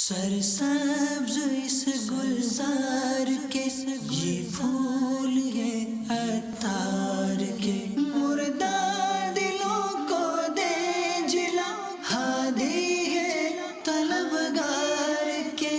سرسبز اس گلزار کے یہ پھول یہ عطار کے مردہ دلوں کو دے جلا ہادی ہے طلبگار کے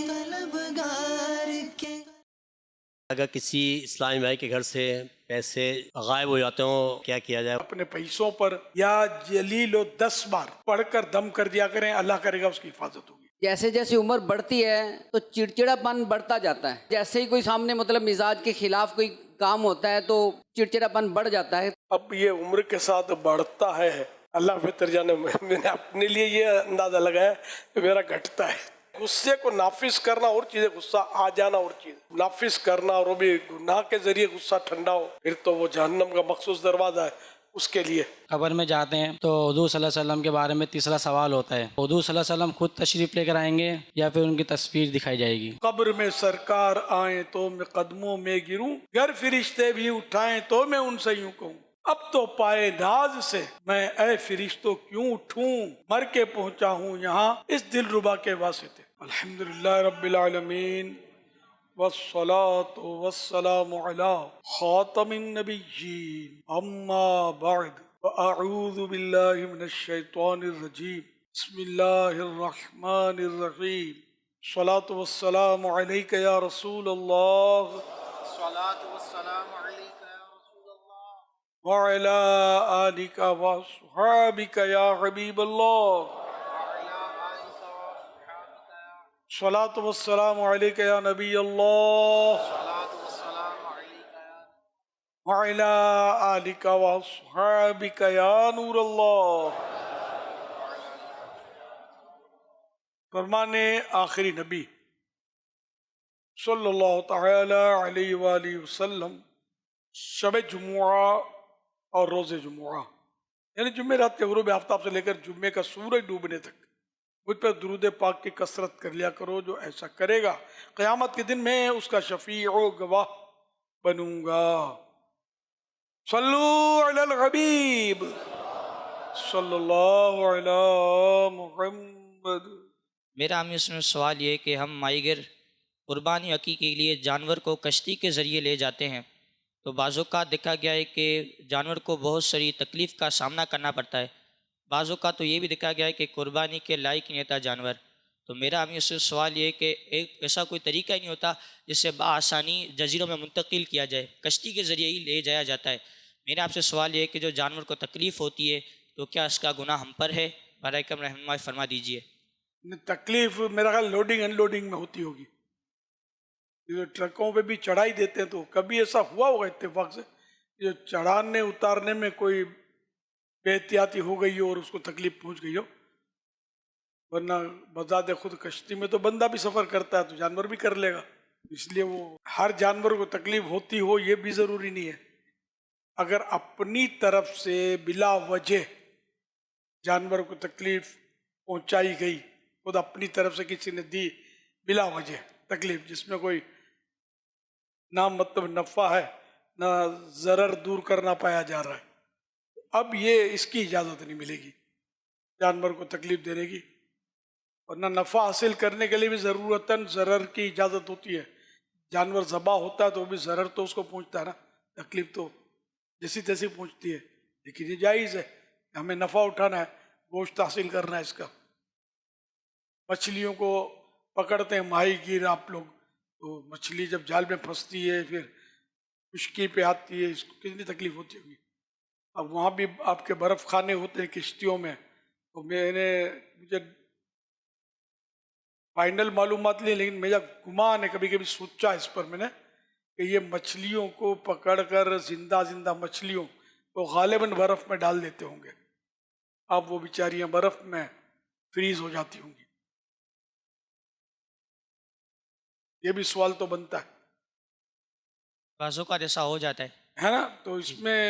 اگر کسی اسلامی بھائی کے گھر سے پیسے غائب ہو جاتے ہوں کیا کیا جائے؟ اپنے پیسوں پر یا جلیل و 10 بار پڑھ کر دم کر دیا کریں، اللہ کرے گا اس کی حفاظت ہوگی۔ جیسے جیسے عمر بڑھتی ہے تو چڑچڑا پن بڑھتا جاتا ہے، جیسے ہی کوئی سامنے مزاج کے خلاف کوئی کام ہوتا ہے تو چڑچڑا پن بڑھ جاتا ہے۔ اب یہ عمر کے ساتھ بڑھتا ہے، اللہ بہتر جانے، میں نے اپنے لیے یہ اندازہ لگایا کہ میرا گھٹتا ہے۔ غصے کو نافذ کرنا اور چیز ہے، غصہ آ جانا اور چیز، نافذ کرنا، اور وہ بھی گناہ کے ذریعے غصہ ٹھنڈا ہو، پھر تو وہ جہنم کا مخصوص دروازہ ہے اس کے لیے۔ قبر میں جاتے ہیں تو حضور صلی اللہ علیہ وسلم کے بارے میں تیسرا سوال ہوتا ہے، حضور صلی اللہ علیہ وسلم خود تشریف لے کر آئیں گے یا پھر ان کی تصویر دکھائی جائے گی؟ قبر میں سرکار آئیں تو میں قدموں میں گروں، گر فرشتے بھی اٹھائیں تو میں ان سے یوں کہوں، اب تو پائے ناز سے میں اے فرشتوں کیوں اٹھوں، مر کے پہنچا ہوں یہاں اس دل ربا کے واسطے۔ الحمدللہ رب العالمین والصلاة والسلام علی خاتم النبیین، اما بعد فاعوذ باللہ من الشیطان الرجیم، بسم اللہ الرحمن الرحیم، الصلاة والسلام علیک یا رسول اللہ، الصلاة والسلام علیک یا رسول اللہ، وعلی آلک واصحابک یا حبیب اللہ، الصلاة والسلام علیک یا نبی اللہ، الصلاة والسلام علیک یا وعلی آلک واصحابک یا نور اللہ۔ فرمانے آخری نبی صلی اللہ تعالی علیہ وآلہ وسلم شب جمعہ اور روز جمعہ، یعنی جمعرات کے غروب آفتاب سے لے کر جمعے کا سورج ڈوبنے تک مجھ پر درود پاک کی کثرت کر لیا کرو، جو ایسا کرے گا قیامت کے دن میں اس کا شفیع و گواہ بنوں گا۔ صلو علی الحبیب صلی اللہ علی محمد۔ میرا ہم اس میں سوال یہ ہے کہ ہم ماہی گیر قربانی عقیقے کے لیے جانور کو کشتی کے ذریعے لے جاتے ہیں، تو بعض اوقات دیکھا گیا ہے کہ جانور کو بہت ساری تکلیف کا سامنا کرنا پڑتا ہے، بعض اوقات تو یہ بھی دیکھا گیا ہے کہ قربانی کے لائق نہیں ہوتا جانور، تو میرا ہم اس سے سوال یہ ہے کہ ایک ایسا کوئی طریقہ ہی نہیں ہوتا جس سے بآسانی جزیروں میں منتقل کیا جائے، کشتی کے ذریعے ہی لے جایا جاتا ہے۔ میرا آپ سے سوال یہ ہے کہ جو جانور کو تکلیف ہوتی ہے تو کیا اس کا گناہ ہم پر ہے؟ برائے کرم رحمت فرما دیجئے۔ تکلیف میرا خیال لوڈنگ ان لوڈنگ میں ہوتی ہوگی، جو ٹرکوں پہ بھی چڑھائی دیتے ہیں، تو کبھی ایسا ہوا ہوگا اتفاق سے جو چڑھانے اتارنے میں کوئی بے احتیاطی ہو گئی ہو اور اس کو تکلیف پہنچ گئی ہو، ورنہ بذات خود کشتی میں تو بندہ بھی سفر کرتا ہے تو جانور بھی کر لے گا، اس لیے وہ ہر جانور کو تکلیف ہوتی ہو یہ بھی ضروری نہیں ہے۔ اگر اپنی طرف سے بلا وجہ جانور کو تکلیف پہنچائی گئی، خود اپنی طرف سے کسی نے دی بلا وجہ تکلیف، جس میں کوئی نہ مطلب نفع ہے نہ ضرر دور کرنا پایا جا رہا ہے، اب یہ اس کی اجازت نہیں ملے گی جانور کو تکلیف دینے کی، ورنہ نفع حاصل کرنے کے لیے بھی ضرورتاً ضرر کی اجازت ہوتی ہے۔ جانور ذبح ہوتا ہے تو بھی ضرر تو اس کو پہنچتا ہے نا، تکلیف تو جیسی تیسی پہنچتی ہے، لیکن یہ جائز ہے، ہمیں نفع اٹھانا ہے، گوشت حاصل کرنا ہے اس کا۔ مچھلیوں کو پکڑتے ہیں ماہی گیر آپ لوگ، تو مچھلی جب جال میں پھنستی ہے پھر خشکی پہ آتی ہے، اس کو کتنی تکلیف ہوتی ہوگی۔ اب وہاں بھی آپ کے برف خانے ہوتے ہیں کشتیوں میں، تو مجھے فائنل معلومات نہیں، لیکن میرا گمان ہے، کبھی کبھی سوچا اس پر میں نے کہ یہ مچھلیوں کو پکڑ کر زندہ مچھلیوں کو غالباً برف میں ڈال دیتے ہوں گے، اب وہ بیچاریاں برف میں فریز ہو جاتی ہوں گی۔ یہ بھی سوال تو بنتا ہے، بعض اوقات ایسا ہو جاتا ہے نا، تو اس میں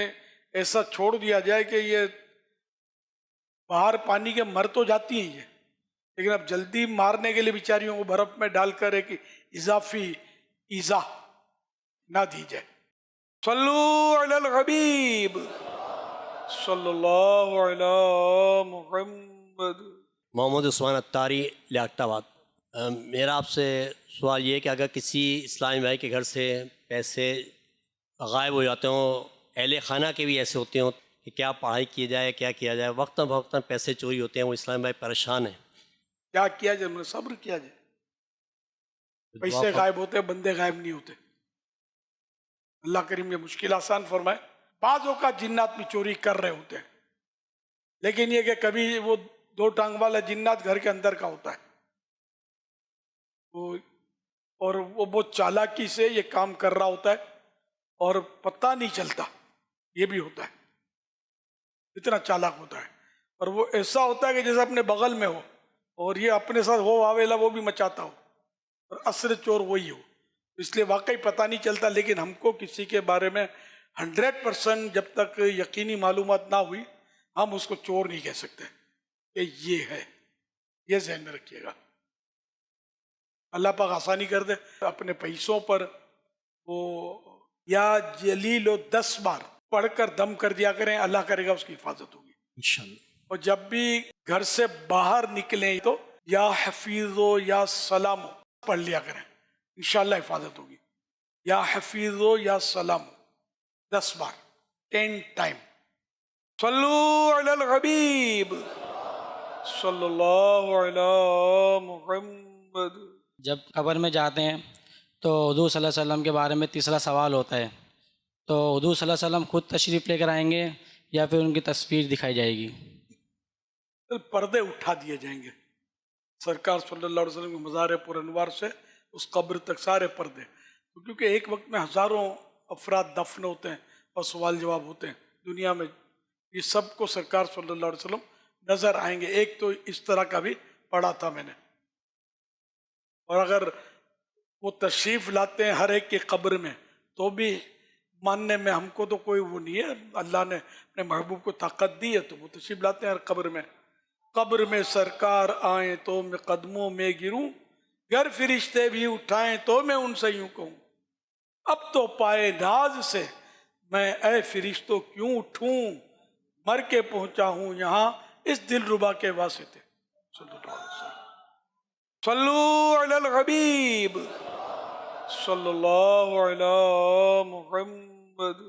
ایسا چھوڑ دیا جائے کہ یہ باہر پانی کے مر تو جاتی ہیں یہ، لیکن اب جلدی مارنے کے لیے بیچاریوں کو برف میں ڈال کر ایک اضافی ایذا نہ دی جائے۔ صلو علی الحبیب صلی اللہ علی محمد۔ محمد عثمان اتاری لیاقت آباد۔ میرا آپ سے سوال یہ ہے کہ اگر کسی اسلامی بھائی کے گھر سے پیسے غائب ہو جاتے ہوں، اہل خانہ کے بھی ایسے ہوتے ہوں کہ کیا پڑھائی کی جائے، کیا کیا جائے، وقتاً فوقتاً پیسے چوری ہوتے ہیں، وہ اسلامی بھائی پریشان ہیں، کیا کیا جائے؟ میں صبر کیا جائے. پیسے غائب ہوتے، بندے غائب نہیں ہوتے. اللہ کریم یہ مشکل آسان فرمائے. بعض اوقات جنات بھی چوری کر رہے ہوتے ہیں، لیکن یہ کہ کبھی وہ 2 ٹانگ والا جنات گھر کے اندر کا ہوتا ہے، اور وہ بہت چالاکی سے یہ کام کر رہا ہوتا ہے اور پتہ نہیں چلتا. یہ بھی ہوتا ہے، اتنا چالاک ہوتا ہے. اور وہ ایسا ہوتا ہے کہ جیسے اپنے بغل میں ہو اور یہ اپنے ساتھ وہ واویلا وہ بھی مچاتا ہو، اور اصل چور وہی ہو. اس لیے واقعی پتہ نہیں چلتا. لیکن ہم کو کسی کے بارے میں 100% جب تک یقینی معلومات نہ ہوئی ہم اس کو چور نہیں کہہ سکتے کہ یہ ہے. یہ ذہن میں رکھیے گا. اللہ پاک آسانی کر دے. اپنے پیسوں پر وہ یا جلیل و 10 بار پڑھ کر دم کر دیا کریں، اللہ کرے گا اس کی حفاظت ہوگی انشاءاللہ. اور جب بھی گھر سے باہر نکلیں تو یا حفیظو یا سلامو پڑھ لیا کریں، انشاءاللہ حفاظت ہوگی. یا حفیظو یا سلامو 10 بار 10 ٹائم. صلو علی الحبیب صلی اللہ علی محمد. جب قبر میں جاتے ہیں تو حضور صلی اللہ علیہ وسلم کے بارے میں تیسرا سوال ہوتا ہے، تو حضور صلی اللہ علیہ وسلم خود تشریف لے کر آئیں گے یا پھر ان کی تصویر دکھائی جائے گی؟ پردے اٹھا دیے جائیں گے. سرکار صلی اللہ علیہ وسلم کے مزار پر انوار سے اس قبر تک سارے پردے، کیونکہ ایک وقت میں ہزاروں افراد دفن ہوتے ہیں اور سوال جواب ہوتے ہیں دنیا میں. یہ سب کو سرکار صلی اللہ علیہ وسلم نظر آئیں گے. ایک تو اس طرح کا بھی پڑھا تھا میں نے. اور اگر وہ تشریف لاتے ہیں ہر ایک کی قبر میں تو بھی ماننے میں ہم کو تو کوئی وہ نہیں ہے. اللہ نے اپنے محبوب کو طاقت دی ہے تو وہ تشریف لاتے ہیں ہر قبر میں. قبر میں سرکار آئیں تو میں قدموں میں گروں، گر فرشتے بھی اٹھائیں تو میں ان سے یوں کہوں، اب تو پائے ناز سے میں اے فرشتوں کیوں اٹھوں، مر کے پہنچا ہوں یہاں اس دل ربا کے واسطے. صلی اللہ علیہ وسلم. صلو علی الحبیب صلی اللہ علی محمد.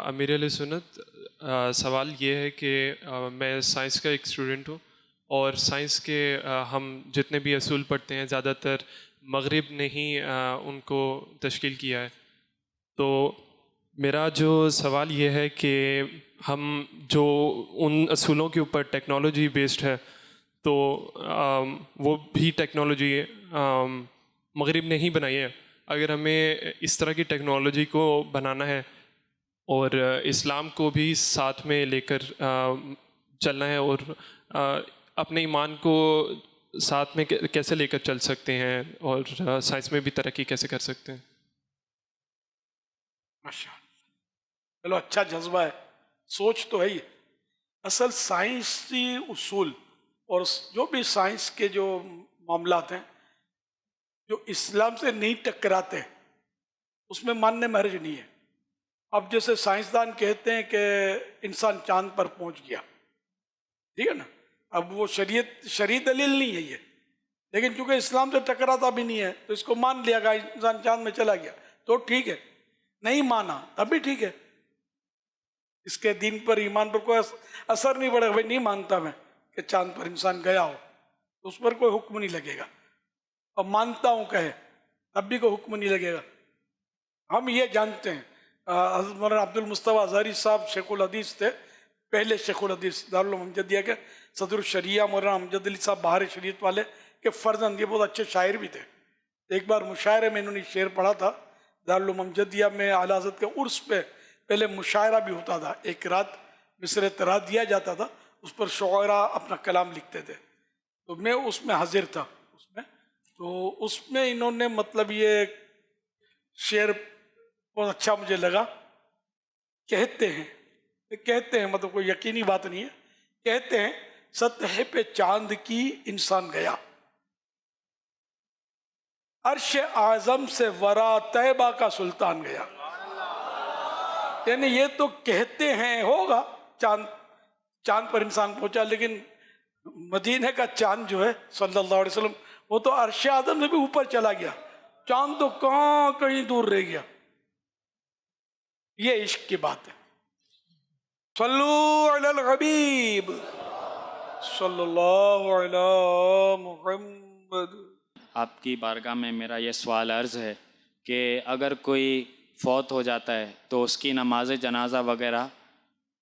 امیر علیہ سنت، سوال یہ ہے کہ میں سائنس کا ایک اسٹوڈنٹ ہوں، اور سائنس کے ہم جتنے بھی اصول پڑھتے ہیں زیادہ تر مغرب نے ہی ان کو تشکیل کیا ہے. تو میرا جو سوال یہ ہے کہ ہم جو ان اصولوں کے اوپر ٹیکنالوجی بیسڈ ہے تو وہ بھی ٹیکنالوجی مغرب نے ہی بنائی ہے. اگر ہمیں اس طرح کی ٹیکنالوجی کو بنانا ہے اور اسلام کو بھی ساتھ میں لے کر چلنا ہے، اور اپنے ایمان کو ساتھ میں کیسے لے کر چل سکتے ہیں اور سائنس میں بھی ترقی کیسے کر سکتے ہیں؟ ماشاء اللہ، چلو اچھا جذبہ ہے، سوچ تو ہے ہی. اصل سائنسی اصول اور جو بھی سائنس کے جو معاملات ہیں جو اسلام سے نہیں ٹکراتے اس میں ماننے میں حرج نہیں ہے. اب جیسے سائنسدان کہتے ہیں کہ انسان چاند پر پہنچ گیا، ٹھیک ہے نا، اب وہ شرعی دلیل نہیں ہے یہ، لیکن چونکہ اسلام سے ٹکراتا بھی نہیں ہے تو اس کو مان لیا گیا انسان چاند میں چلا گیا تو ٹھیک ہے. نہیں مانا تب بھی ٹھیک ہے، اس کے دین پر ایمان پر کوئی اثر نہیں پڑے گا. بھائی نہیں مانتا میں کہ چاند پر انسان گیا ہو تو اس پر کوئی حکم نہیں لگے گا. اور مانتا ہوں کہے تب بھی کوئی حکم نہیں لگے گا. ہم یہ جانتے ہیں حضرت مولانا عبد المصطفیٰ اظہری صاحب شیخ الحدیث تھے، پہلے شیخ الحدیث دارالعلوم امجدیہ کے صدر الشریعہ مولانا امجد علی صاحب بہار شریعت والے کے فرزند. یہ بہت اچھے شاعر بھی تھے. ایک بار مشاعرے میں انہوں نے شعر پڑھا تھا دارالعلوم امجدیہ میں. اعلیٰ حضرت کے عرس پہ پہلے مشاعرہ بھی ہوتا تھا، ایک رات مصر طرح دیا جاتا تھا، اس پر شعراء اپنا کلام لکھتے تھے. تو میں اس میں حاضر تھا تو اس میں انہوں نے مطلب یہ شعر بہت اچھا مجھے لگا. کہتے ہیں مطلب کوئی یقینی بات نہیں ہے، کہتے ہیں سطح پہ چاند کی انسان گیا، عرش اعظم سے ورا طیبہ کا سلطان گیا. یعنی یہ تو کہتے ہیں ہوگا چاند پر انسان پہنچا، لیکن مدینہ کا چاند جو ہے صلی اللہ علیہ وسلم وہ تو عرش اعظم سے بھی اوپر چلا گیا، چاند تو کہاں کہیں دور رہ گیا. یہ عشق کی بات ہے. صلو علی الحبیب صلی اللہ علی محمد. آپ کی بارگاہ میں میرا یہ سوال عرض ہے کہ اگر کوئی فوت ہو جاتا ہے تو اس کی نماز جنازہ وغیرہ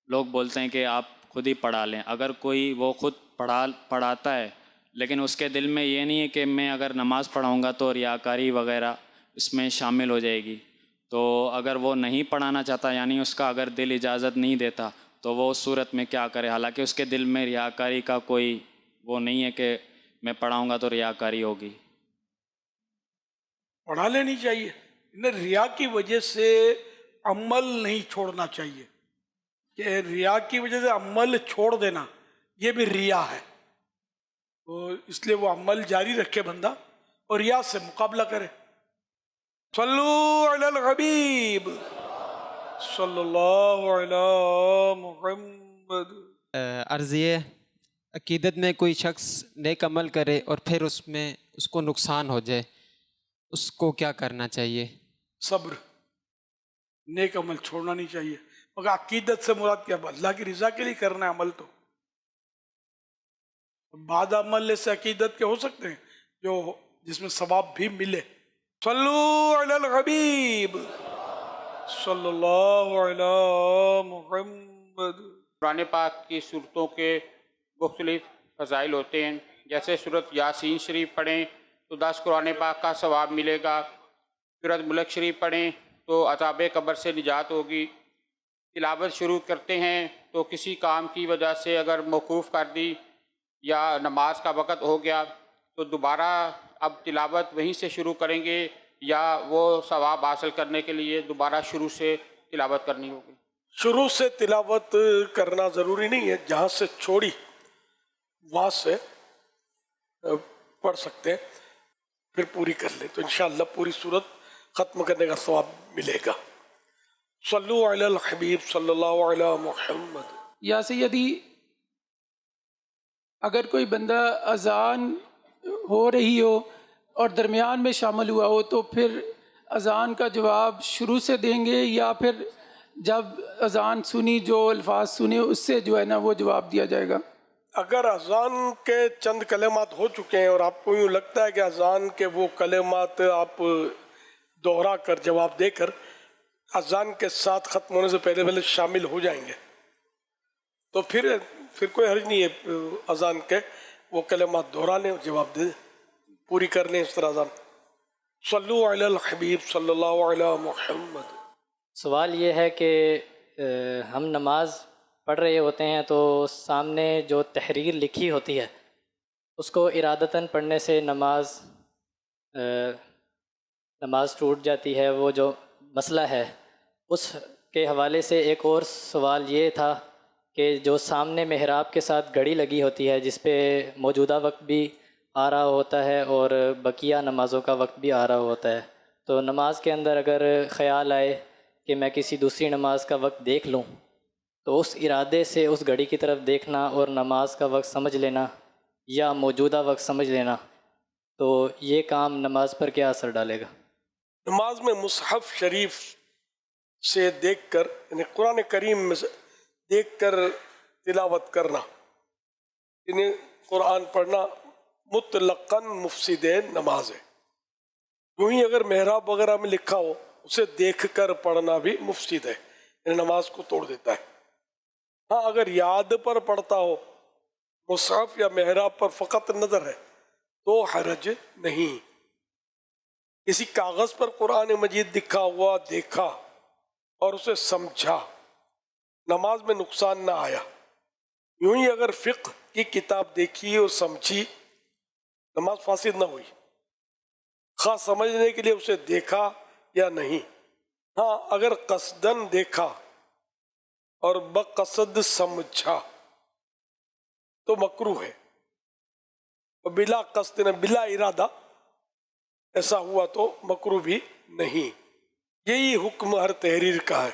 لوگ بولتے ہیں کہ آپ خود ہی پڑھا لیں. اگر کوئی وہ خود پڑھاتا ہے لیکن اس کے دل میں یہ نہیں ہے کہ میں اگر نماز پڑھاؤں گا تو ریاکاری وغیرہ اس میں شامل ہو جائے گی، تو اگر وہ نہیں پڑھانا چاہتا یعنی اس کا اگر دل اجازت نہیں دیتا تو وہ اس صورت میں کیا کرے، حالانکہ اس کے دل میں ریاکاری کا کوئی وہ نہیں ہے کہ میں پڑھاؤں گا تو ریاکاری ہوگی؟ پڑھا لینی چاہیے. ریا کی وجہ سے عمل نہیں چھوڑنا چاہیے، کہ ریا کی وجہ سے عمل چھوڑ دینا یہ بھی ریا ہے. تو اس لیے وہ عمل جاری رکھے بندہ اور ریا سے مقابلہ کرے. صلو علی الحبیب صلی اللہ علی محمد. عرض یہ عقیدت میں کوئی شخص نیک عمل کرے اور پھر اس کو نقصان ہو جائے، اس کو کیا کرنا چاہیے؟ صبر. نیک عمل چھوڑنا نہیں چاہیے. مگر عقیدت سے مراد کیا؟ اللہ کی رضا کے لیے کرنا ہے عمل. تو بعد عمل سے عقیدت کے ہو سکتے ہیں جو جس میں ثواب بھی ملے. صلو علی الحبیب صلی اللہ علی محمد. قرآن پاک کی صورتوں کے مختلف فضائل ہوتے ہیں. جیسے سورۃ یاسین شریف پڑھیں تو 10 قرآن پاک کا ثواب ملے گا. سورۃ ملک شریف پڑھیں تو عذاب قبر سے نجات ہوگی. تلاوت شروع کرتے ہیں تو کسی کام کی وجہ سے اگر موقوف کر دی یا نماز کا وقت ہو گیا تو دوبارہ اب تلاوت وہیں سے شروع کریں گے یا وہ ثواب حاصل کرنے کے لیے دوبارہ شروع سے تلاوت کرنی ہوگی؟ شروع سے تلاوت کرنا ضروری نہیں ہے، جہاں سے چھوڑی وہاں سے پڑھ سکتے ہیں، پھر پوری کر لیں تو انشاءاللہ پوری صورت ختم کرنے کا ثواب ملے گا. صلو علی الحبیب صلی اللہ علی محمد. یا سیدی، اگر کوئی بندہ اذان ہو رہی ہو اور درمیان میں شامل ہوا ہو تو پھر اذان کا جواب شروع سے دیں گے یا پھر جب اذان سنی جو الفاظ سنے اس سے جو ہے نا وہ جواب دیا جائے گا؟ اگر اذان کے چند کلمات ہو چکے ہیں اور آپ کو یوں لگتا ہے کہ اذان کے وہ کلمات آپ دوہرا کر جواب دے کر اذان کے ساتھ ختم ہونے سے پہلے شامل ہو جائیں گے تو پھر کوئی حرج نہیں ہے اذان کے وہ کلمات دہرا لیں، جواب دے دیں، پوری کر لیں اس طرح اذان. صلو علی الحبیب صلی اللہ علی محمد. سوال یہ ہے کہ ہم نماز پڑھ رہے ہوتے ہیں تو سامنے جو تحریر لکھی ہوتی ہے اس کو ارادتاً پڑھنے سے نماز ٹوٹ جاتی ہے. وہ جو مسئلہ ہے اس کے حوالے سے ایک اور سوال یہ تھا کہ جو سامنے محراب کے ساتھ گھڑی لگی ہوتی ہے جس پہ موجودہ وقت بھی آ رہا ہوتا ہے اور بقیہ نمازوں کا وقت بھی آ رہا ہوتا ہے، تو نماز کے اندر اگر خیال آئے کہ میں کسی دوسری نماز کا وقت دیکھ لوں تو اس ارادے سے اس گھڑی کی طرف دیکھنا اور نماز کا وقت سمجھ لینا یا موجودہ وقت سمجھ لینا، تو یہ کام نماز پر کیا اثر ڈالے گا؟ نماز میں مصحف شریف سے دیکھ کر یعنی قرآن کریم میں سے دیکھ کر تلاوت کرنا یعنی قرآن پڑھنا مطلقاً مفسد نماز ہے. یوں ہی اگر محراب وغیرہ میں لکھا ہو اسے دیکھ کر پڑھنا بھی مفسد ہے، یعنی نماز کو توڑ دیتا ہے. ہاں اگر یاد پر پڑھتا ہو مصحف یا محراب پر فقط نظر ہے تو حرج نہیں. کسی کاغذ پر قرآن مجید لکھا ہوا دیکھا اور اسے سمجھا، نماز میں نقصان نہ آیا. یوں ہی اگر فقہ کی کتاب دیکھی اور سمجھی نماز فاسد نہ ہوئی، خواہ سمجھنے کے لیے اسے دیکھا یا نہیں. ہاں اگر قصداً دیکھا اور بقصد سمجھا تو مکروہ ہے، اور بلا قصد بلا ارادہ ایسا ہوا تو مکروہ بھی نہیں. یہی حکم ہر تحریر کا ہے.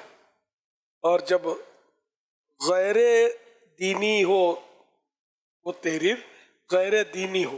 اور جب غیر دینی ہو وہ تحریر غیر دینی ہو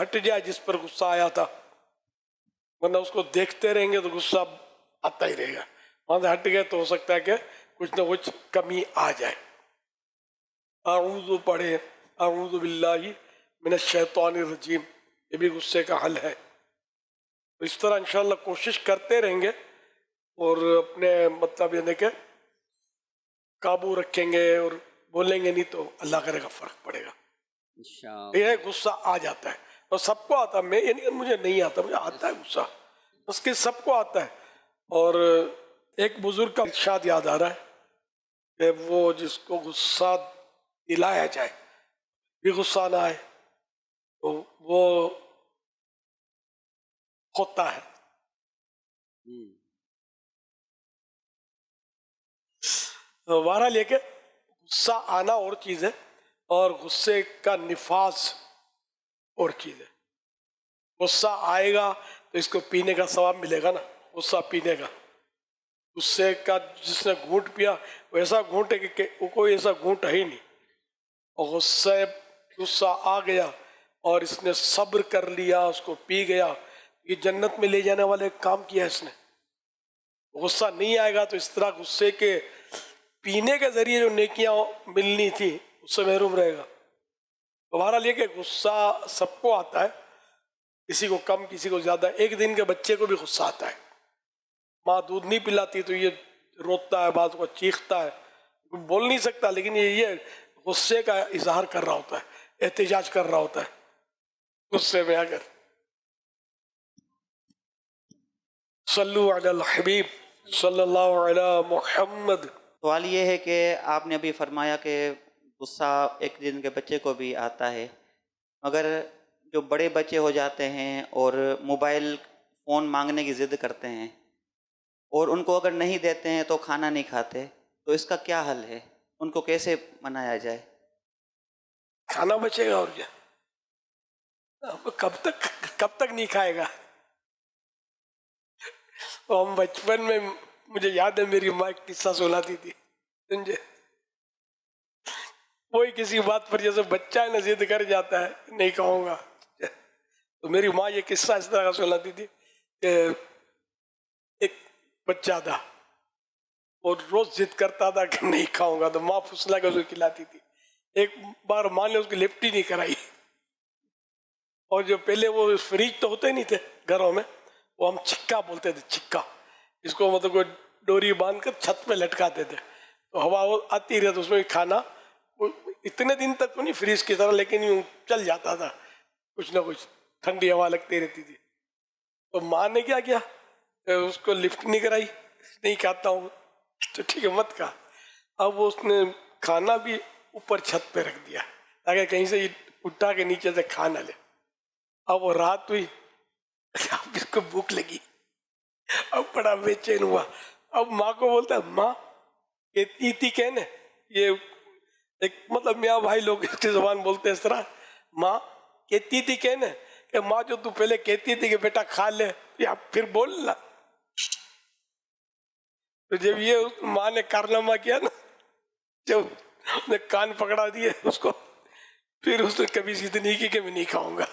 ہٹ جائے جس پر غصہ آیا تھا، ورنہ اس کو دیکھتے رہیں گے تو غصہ آتا ہی رہے گا. وہاں سے ہٹ گئے تو ہو سکتا ہے کہ کچھ نہ کچھ کمی آ جائے. اعوذ پڑھے اعوذ باللہ من الشیطان الرجیم، یہ بھی غصے کا حل ہے. تو اس طرح انشاءاللہ کوشش کرتے رہیں گے اور اپنے مطلب یعنی کہ قابو رکھیں گے اور بولیں گے، نہیں تو اللہ کرے گا فرق پڑے گا. یہ غصہ آ جاتا ہے اور سب کو آتا ہے، میں یعنی مجھے نہیں آتا، مجھے آتا ہے غصہ، اس کے سب کو آتا ہے. اور ایک بزرگ کا ارشاد یاد آ رہا ہے کہ وہ جس کو غصہ دلایا جائے بھی غصہ نہ آئے تو وہ ہوتا ہے. بہرحال یہ کہ غصہ آنا اور چیز ہے اور غصے کا نفاذ اور چیز ہے. غصہ آئے گا تو اس کو پینے کا ثواب ملے گا نا، غصہ پینے کا. غصے کا جس نے گھونٹ پیا وہ ایسا گھونٹ ہے کہ کوئی ایسا گھونٹ ہے ہی نہیں. اور غصہ آ گیا اور اس نے صبر کر لیا، اس کو پی گیا، یہ جنت میں لے جانے والے کام کیا اس نے. غصہ نہیں آئے گا تو اس طرح غصے کے پینے کے ذریعے جو نیکیاں ملنی تھی اس سے محروم رہے گا. تو بہرحال یہ کہ غصہ سب کو آتا ہے، کسی کو کم کسی کو زیادہ. ایک دن کے بچے کو بھی غصہ آتا ہے، ماں دودھ نہیں پلاتی تو یہ روتا ہے، بعض کو چیختا ہے، بول نہیں سکتا، لیکن یہ غصے کا اظہار کر رہا ہوتا ہے، احتجاج کر رہا ہوتا ہے غصے میں آ کر. صلو علی الحبیب صلی اللہ علی محمد. سوال یہ ہے کہ آپ نے ابھی فرمایا کہ غصہ ایک دن کے بچے کو بھی آتا ہے، مگر جو بڑے بچے ہو جاتے ہیں اور موبائل فون مانگنے کی ضد کرتے ہیں اور ان کو اگر نہیں دیتے ہیں تو کھانا نہیں کھاتے، تو اس کا کیا حل ہے؟ ان کو کیسے منایا جائے؟ کھانا بچے گا اور کیا، کب تک نہیں کھائے گا. ہم بچپن میں مجھے یاد ہے میری ماں ایک قصہ سناتی تھی، سمجھے، کوئی کسی بات پر جیسے بچہ ہے نا ضد کر جاتا ہے نہیں کہوں گا، تو میری ماں یہ قصہ اس طرح کا سناتی تھی کہ ایک بچہ تھا اور روز ضد کرتا تھا کہ نہیں کھاؤں گا، تو ماں پھسلا کے اس کو کھلاتی تھی. ایک بار ماں نے اس کی لفٹ ہی نہیں کرائی، اور جو پہلے وہ فریج تو ہوتے نہیں تھے گھروں میں، وہ ہم چھکا بولتے تھے، چھکا، اس کو مطلب کوئی ڈوری باندھ کر چھت پہ لٹکاتے تھے تو ہوا آتی رہتی، اس میں کھانا اتنے دن تک تو نہیں فریج کی طرح لیکن یوں چل جاتا تھا، کچھ نہ کچھ ٹھنڈی ہوا لگتی رہتی تھی. تو ماں نے کیا کیا، اس کو لفٹ نہیں کرائی، نہیں کھاتا ہوں تو ٹھیک ہے مت کھا. اب وہ اس نے کھانا بھی اوپر چھت پہ رکھ دیا تاکہ کہیں سے اٹھا کے نیچے سے کھا نہ لے. اب وہ رات ہوئی، اب اس کو بھوک لگی، اب بڑا بے چین ہوا. اب ماں کو بولتا ہے، ماں کہتی تھی کہنے، یہ ایک مطلب میاں بھائی لوگ اس کی زبان بولتے ہیں اس طرح، ماں کہتی تھی کہنے، کہ ماں جو تو پہلے کہتی تھی کہ بیٹا کھا لے یا پھر بولنا. تو جب یہ ماں نے کارنامہ کیا نا، جب اس نے کان پکڑا دیے اس کو، پھر اس نے کبھی ضد نہیں کی کہ میں نہیں کھاؤں گا.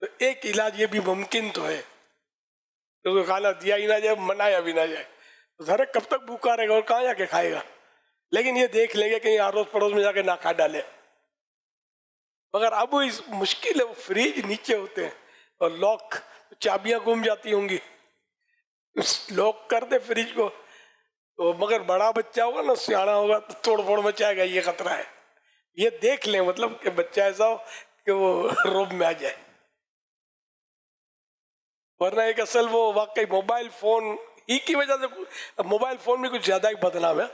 تو ایک علاج یہ بھی ممکن تو ہے، اس کو کھانا دیا ہی نہ جائے، منایا بھی نہ جائے، ذرا کب تک بھوکا رہے گا اور کہاں جا کے کھائے گا. لیکن یہ دیکھ لیں گے کہ آروس پڑوس میں جا کے نہ کھا ڈالے. مگر اب اس مشکل ہے، وہ فریج نیچے ہوتے ہیں اور لاک، چابیاں گم جاتی ہوں گی، لاک کر دے فریج کو. تو مگر بڑا بچہ ہوگا نا، سیاڑا ہوگا تو توڑ پھوڑ مچائے گا، یہ خطرہ ہے. یہ دیکھ لیں مطلب کہ بچہ ایسا ہو کہ وہ روب میں آ جائے. ورنہ ایک اصل وہ واقعی موبائل فون ہی کی وجہ سے، موبائل فون میں کچھ زیادہ ہی بدنام ہے،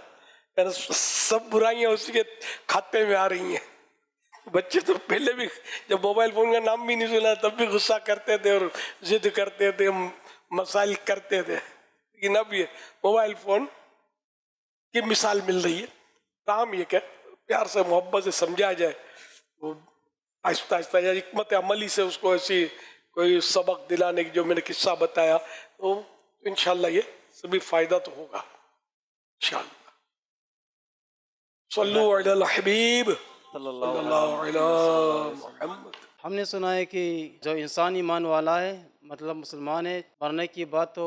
سب برائیاں اسی کے کھاتے میں آ رہی ہیں. بچے تو پہلے بھی جب موبائل فون کا نام بھی نہیں سنا تب بھی غصہ کرتے تھے اور ضد کرتے تھے، مسائل کرتے تھے. لیکن اب یہ موبائل فون کی مثال مل رہی ہے. کام یہ کہ پیار سے محبت سے سمجھا جائے، وہ آہستہ آہستہ یا حکمت عملی سے اس کو ایسی کوئی سبق دلانے کی، جو میں نے قصہ بتایا، تو انشاءاللہ یہ سبھی فائدہ تو ہوگا انشاءاللہ. صلو علی الحبیب صلی اللہ اللہ علیہ محمد. ہم نے سنا ہے کہ جو انسان ایمان والا ہے مطلب مسلمان ہے مرنے کی بات تو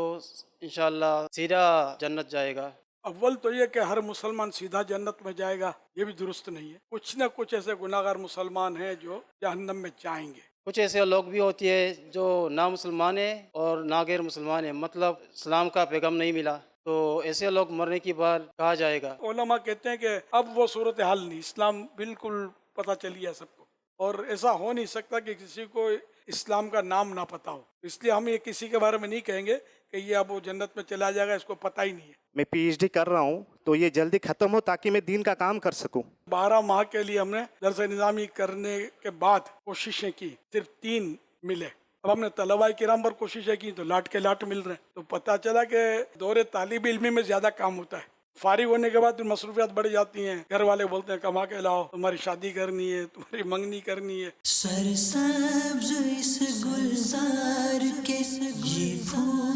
انشاءاللہ سیدھا جنت جائے گا. اول تو یہ کہ ہر مسلمان سیدھا جنت میں جائے گا یہ بھی درست نہیں ہے. کچھ نہ کچھ ایسے گناہ گار مسلمان ہیں جو جہنم میں جائیں گے. کچھ ایسے لوگ بھی ہوتی ہے جو نہ مسلمان ہے اور نہ غیر مسلمان ہے مطلب اسلام کا پیغام نہیں ملا تو ایسے لوگ مرنے کی بعد کہا جائے گا. علماء کہتے ہیں کہ اب وہ صورتحال نہیں, اسلام بالکل پتہ چل گیا سب کو اور ایسا ہو نہیں سکتا کہ کسی کو اسلام کا نام نہ پتہ ہو. اس لیے ہم یہ کسی کے بارے میں نہیں کہیں گے کہ یہ اب وہ جنت میں چلا جائے گا, اس کو پتہ ہی نہیں ہے. میں پی ایچ ڈی کر رہا ہوں تو یہ جلدی ختم ہو تاکہ میں دین کا کام کر سکوں. 12 ماہ کے لیے ہم نے درس نظامی کرنے کے بعد کوششیں کی, صرف 3 ملے. اب ہم نے طلباء کرام پر کوششیں کی تو لاٹ کے لاٹ مل رہے ہیں. تو پتہ چلا کہ دور طالب علمی میں زیادہ کام ہوتا ہے. فارغ ہونے کے بعد مصروفیات بڑھ جاتی ہیں. گھر والے بولتے ہیں کما کے لاؤ, تمہاری شادی کرنی ہے, تمہاری منگنی کرنی ہے. سرسبز اس گلزار کے یہ پھول